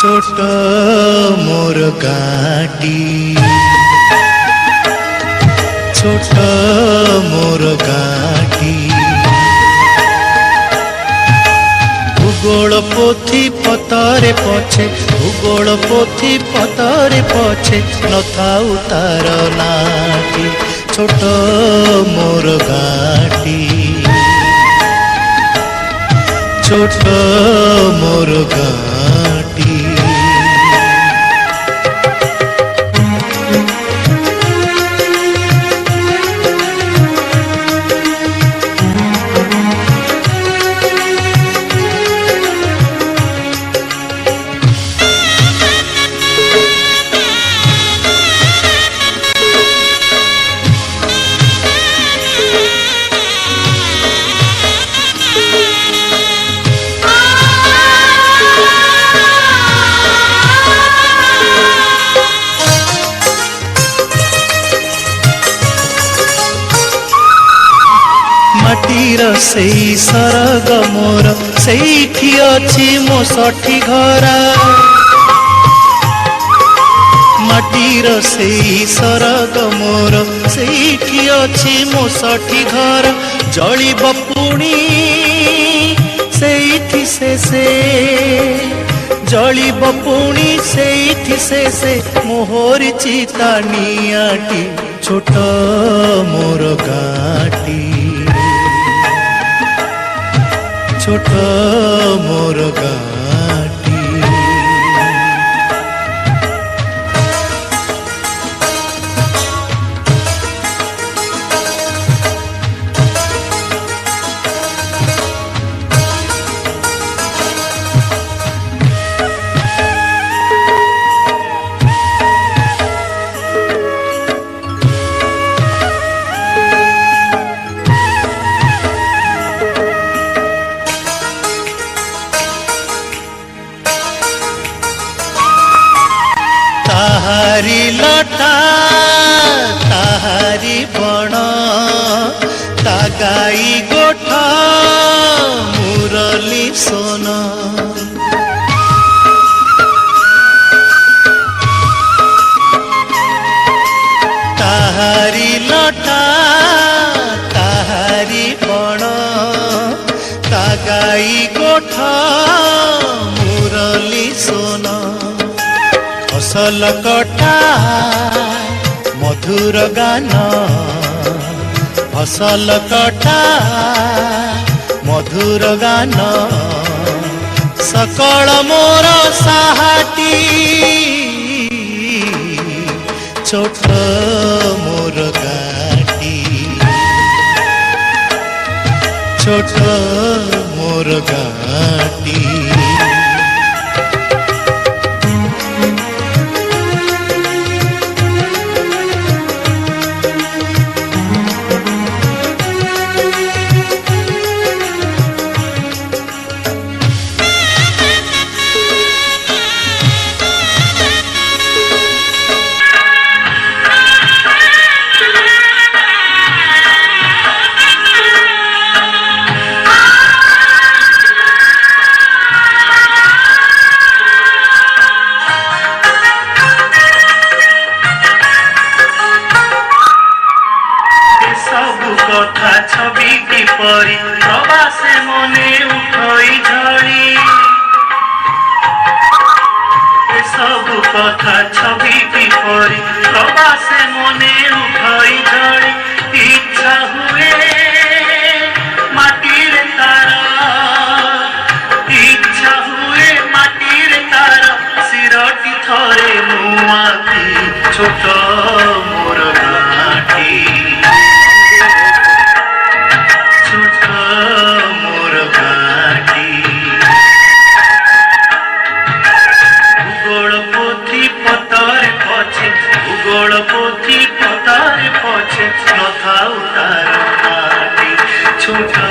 ছোট মোর গাঁটি ছোট মোর গাঁটি ভূগোল পোথি পতরে পছে ভূগোল পোথি পতরে পছে নথাউ তার নাটি ছোট মোর গাঁটি ছোট মোর গাঁটি माटीर सेई सरग मोर सेठी अछि मो सठी घरा माटीर सेई सरग मोर सेठी अछि मो सठी घर जलिब पुणी सेठी से जलिब पुणी सेठी से मोहर चिता नियाटी छोट मोर गाँटी ছোট মোর গাঁটি ताहारी लटा ताहारी बण ता गाई गोठा मुरली सोन ताहारी लटा ताहारी बण ता गाई गोठा मुरली सोन फसल कटा मधुर गान फसल कटा मधुर गान सकल मोर साहाटी छोट मोर गाँटी छोट मोर गाँटी कथा छवि किपरि प्रवासे मने उठई झड़ी सबु कथा छवि किपरि प्रवासे मने उठई झड़ी इच्छा हुए माटीर तार इच्छा हुए माटीर तार सिरटी थरे मुआती छोट मोर गाँटी मोर गाँटी भूगोल पोथी पतरे पछे भूगोल पोथी पतरे पछे नथाउ तार गाँटी छोट